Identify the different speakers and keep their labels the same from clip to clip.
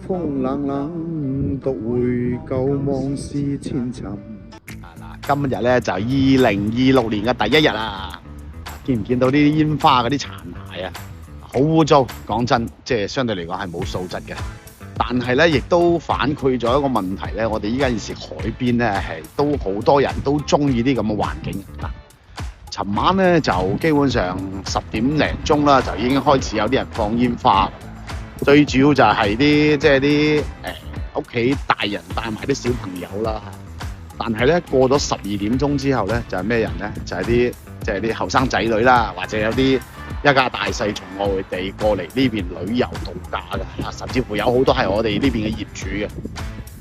Speaker 1: 風冷冷，獨回舊往事前尋。
Speaker 2: 今日咧就2026年嘅第一日啦，見唔見到呢啲煙花嗰啲殘骸啊？好污糟，講真，即係相對嚟講係冇素質嘅。但係咧，亦都反饋咗一個問題咧，我哋依家現時海邊咧係都好多人都中意啲咁嘅環境嗱。尋晚咧就基本上10點零鐘啦，就已經開始有啲人放煙花。最主要就係啲即係啲屋企大人帶埋啲小朋友啦。但係咧過咗12點鐘之後咧，就係咩人咧？就係啲即係啲後生仔女啦，或者有啲一家大細從外地過嚟呢邊旅遊度假嘅，甚至乎有好多係我哋呢邊嘅業主嘅。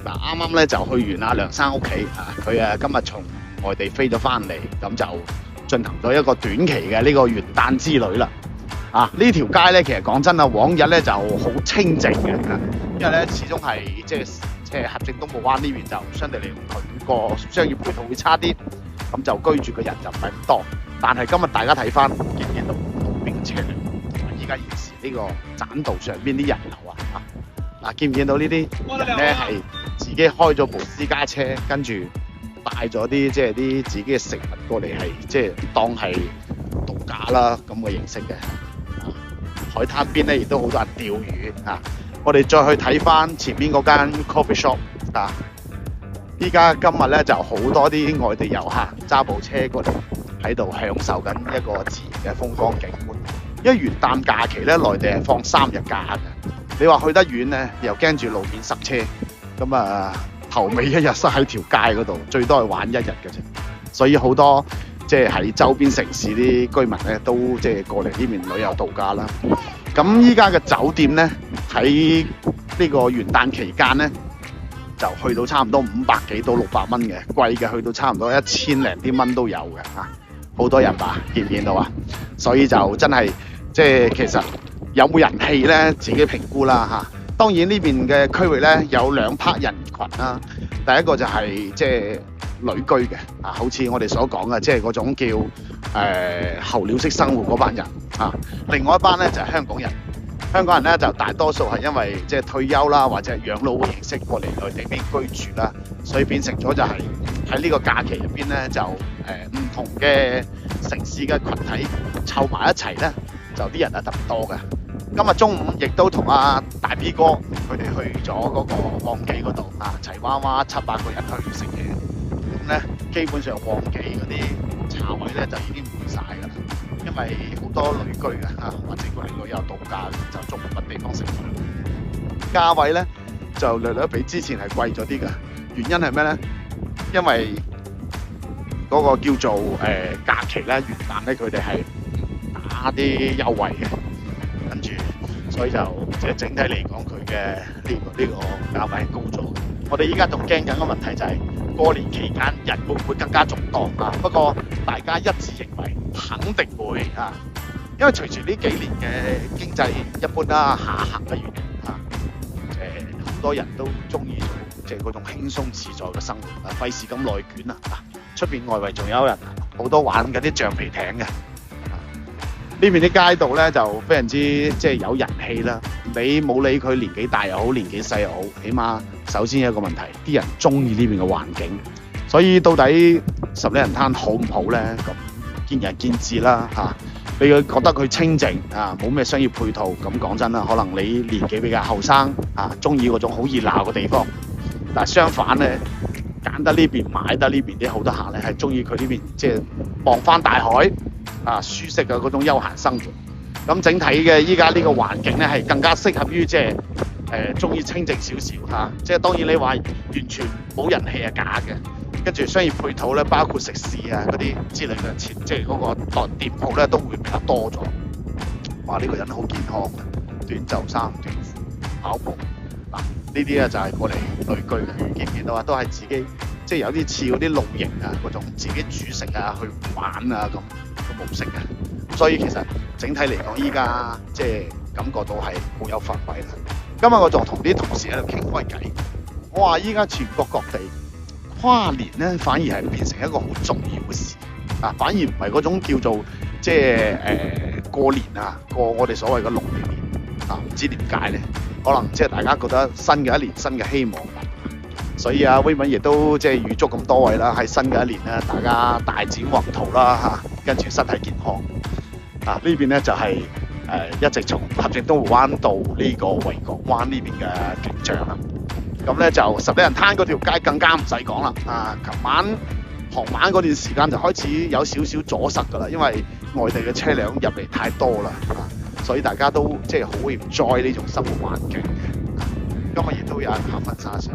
Speaker 2: 嗱，啱啱咧就去完阿梁生屋企，佢今日從外地飛咗翻嚟，咁就進行咗一個短期嘅呢個元旦之旅啦。呢條街咧其實講真啊，往日咧就好清靜嘅，因為咧始終係即係合正東部灣呢邊就相對嚟講佢個商業配套會差啲，咁就居住嘅人就唔係咁多。但係今日大家睇翻，見唔見到路邊嘅車輛，同埋依家現時呢個棧道上邊啲人流啊，見唔見到呢啲人咧係自己開咗部私家車，跟住帶咗啲即係啲自己嘅食物過嚟，係即係當係度假啦咁嘅形式嘅。海灘邊咧亦都好多人釣魚。我哋再去睇翻前面嗰間 coffee shop 依家今日咧就好多啲外地遊客揸部車過嚟喺度享受緊一個自然嘅風光景觀。因為元旦假期咧，內地係放3日假嘅。你話去得遠咧，又驚住路面塞車，咁頭尾一日塞喺條街嗰度，最多係玩1日嘅啫。所以好多即係喺周邊城市啲居民咧，都即係過嚟呢邊旅遊度假啦。咁依家嘅酒店咧，喺呢個元旦期間咧，就去到差唔多500幾到600蚊嘅，貴嘅去到差唔多1000零啲蚊都有嘅嚇。好多人吧，見唔見到啊？所以就真係即係其實有冇人氣咧，自己評估啦嚇。當然呢邊嘅區域咧有2 part 人群啦，第一個就係即係旅居嘅好似我哋所講嘅，即係嗰種叫候鳥式生活嗰班人另外一班咧就係香港人。香港人咧就大多數係因為即係退休啦，或者係養老嘅形式過嚟內地邊居住啦，所以變成咗就係喺呢個假期入邊咧就唔同嘅城市嘅群體湊埋一齊咧，就啲人係特別多嘅。今日中午亦都同阿大 B 哥佢哋去咗嗰個旺記嗰度齊娃娃7、8個人去食嘢。咁咧基本上旺記嗰啲茶位咧就已經滿晒㗎啦，因為好多旅居嘅或者過嚟旅遊度假就中午揾地方食飯。價位咧就略略比之前係貴咗啲嘅，原因係咩咧？因為嗰個叫做假期咧，元旦咧佢哋係打啲優惠嘅，跟住所以就即係整體嚟講佢嘅呢個價位係高咗。我哋依家仲驚緊個問題就係過年期間人會唔會更加眾多不過大家一致認為肯定會因為隨住呢幾年嘅經濟一般啦下行嘅原因好多人都中意即係嗰種輕鬆自在嘅生活費事咁內捲出邊外圍仲有人好多玩緊啲橡皮艇嘅。呢邊啲街道咧就非常之即係有人氣啦。你冇理佢年紀大又好，年紀細又好，起碼首先有一個問題，啲人中意呢邊嘅環境。所以到底十里人灘好唔好咧？咁見仁見智啦你覺得佢清靜冇咩商業配套，咁講真啦，可能你年紀比較後生中意嗰種好熱鬧嘅地方。但係相反咧，揀得呢邊買得呢邊啲好多客咧係中意佢呢邊即係望翻大海舒適嘅嗰種休閒生活。咁整體嘅依家呢個環境咧係更加適合於即係中意清靜少少即係當然你話完全冇人氣係假嘅。跟住商業配套咧，包括食肆嗰啲之類嘅，即係嗰個店鋪咧都會比較多咗。哇！呢個人好健康嘅，短袖衫、短褲、跑步呢啲咧就係過嚟旅居嘅。見唔見到啊？都係自己即係有啲似嗰啲露營嗰種自己煮食去玩咁嘅模式嘅。所以其實整體嚟講，依家即係感覺到係好有發揮啦。今日我仲同啲同事喺度傾開偈，我話依家全國各地跨年咧，反而係變成一個好重要嘅事反而唔係嗰種叫做即係過年過我哋所謂嘅農曆年唔知點解咧？可能即係大家覺得新嘅一年新嘅希望。所以啊，威文亦都即係預祝咁多位啦，喺新嘅一年咧，大家大展宏圖啦嚇，跟住身體健康。啊，呢邊咧就係、一直從合正東湖灣到呢個維港灣呢邊嘅景象啦。咁咧就十里人灘嗰條街更加唔使講啦。啊，琴晚傍晚嗰段時間就開始有少少阻塞㗎啦，因為外地嘅車輛入嚟太多啦，所以大家都即係好 enjoy 呢種生活環境。今日亦都有人行婚紗相。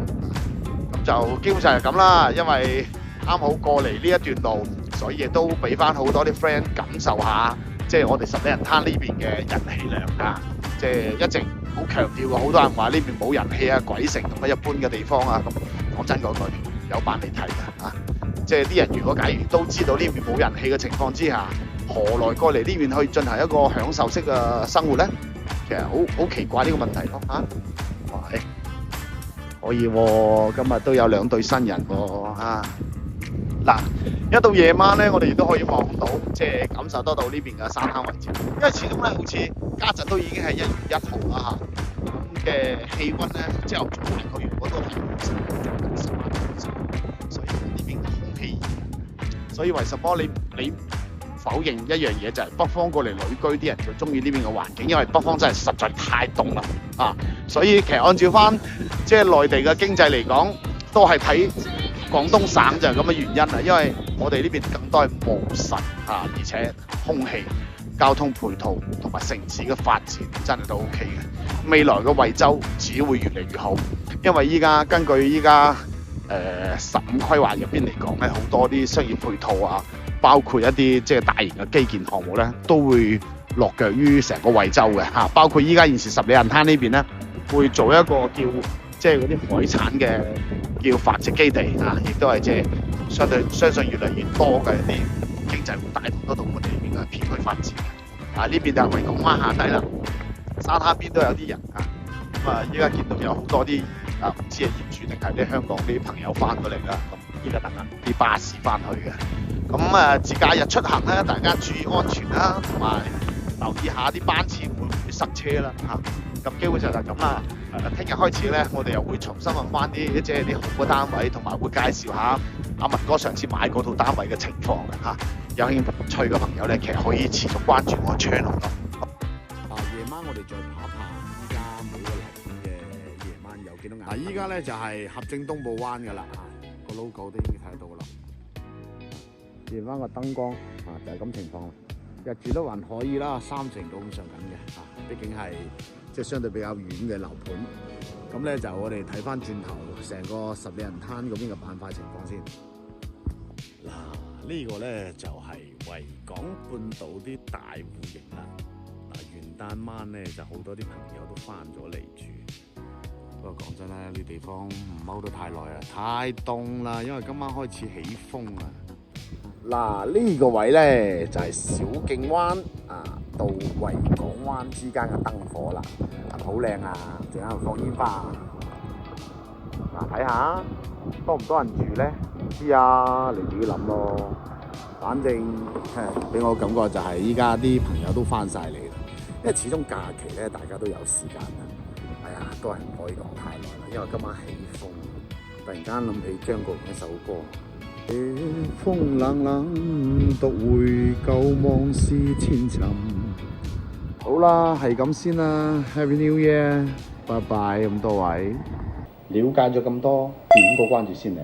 Speaker 2: 就基本上係咁啦，因為啱好過嚟呢一段路，所以亦都俾翻好多啲 friend 感受下，即係我哋十里人灘呢邊嘅人氣量啊！即係一直好強調嘅，好多人話呢邊冇人氣啊、鬼城咁一般嘅地方啊。咁講真嗰句，有版你睇㗎啊！即係啲人如果假如都知道呢邊冇人氣嘅情況之下，何來過嚟呢邊去進行一個享受式嘅生活咧？其實好奇怪呢個問題咯嚇。喂！可以喎，今日都有2對新人喎啊！嗱，一到夜晚咧，我哋亦都可以望到，即係感受得到呢邊嘅沙灘位置。因為始終咧，好似家陣都已經係1月1號啦嚇，咁嘅氣温咧，朝頭早大概如果都係10度，所以呢邊嘅空氣，所以為什麼你否認一樣嘢就係北方過嚟旅居啲人就中意呢邊嘅環境，因為北方真係實在太凍啦啊！所以其實按照翻即係內地嘅經濟嚟講，都係睇廣東省就係咁嘅原因啊！因為我哋呢邊更多係務實啊，而且空氣、交通配套同埋城市嘅發展真係都 OK 嘅。未來嘅惠州只會越嚟越好，因為根據依家15規劃入邊嚟講咧，好多啲商業配套啊，包括一啲即係大型嘅基建項目咧，都會落腳於成個惠州嘅嚇。包括依家現時十里人灘呢邊咧，會做一個叫即係嗰啲海產嘅叫繁殖基地啊，亦都係即係相信越嚟越多嘅一啲經濟會帶動得到我哋呢邊嘅片區發展。啊，呢邊就係維港灣下底啦，沙灘邊都有啲人啊。咁啊，依家見到有好多啲唔知係業主定係啲香港啲朋友翻過嚟啦。咁依家等緊啲巴士翻去嘅。咁啊，自假日出行咧，大家注意安全啦，同埋留意下啲班次會唔會塞車啦嚇。咁基本上就係咁啦。聽日開始咧，我哋又會重新揾翻啲即係啲好嘅單位，同埋會介紹下阿文哥上次買嗰套單位嘅情況嘅嚇。有興趣嘅朋友咧，其實可以持續關注我 channel 咯。
Speaker 3: 夜晚我哋再爬爬，依家每個樓盤嘅夜晚有幾多眼？依家咧就係合正東部灣噶啦，個 logo 都已經睇到啦。夜晚個燈光就係咁情況啦。日住都還可以啦，3成度咁上緊嘅畢竟係即係相對比較遠嘅樓盤。咁咧就我哋睇翻轉頭成個十里人灘嗰邊嘅板塊情況先。嗱，呢個咧就係維港半島啲大戶型啦。元旦晚咧就好多啲朋友都翻咗嚟住。不過講真啦，呢地方唔踎得太耐啊，太凍啦，因為今晚開始起風啊。嗱，呢個位咧就係小徑灣到維港灣之間嘅燈火啦，好靚啊！仲有放煙花。睇下多唔多人住咧？唔知啊，你自己諗咯。反正俾我感覺就係依家啲朋友都翻晒嚟啦，因為始終假期咧大家都有時間啦。係啊，都係唔可以講太耐啦，因為今晚起風。突然間諗起張國榮一首歌。
Speaker 1: 風冷冷，獨回舊往事前尋。
Speaker 2: 好啦，係咁先啦 ，Happy New Year，拜拜咁多位。了解咗咁多，點個關注先嚟。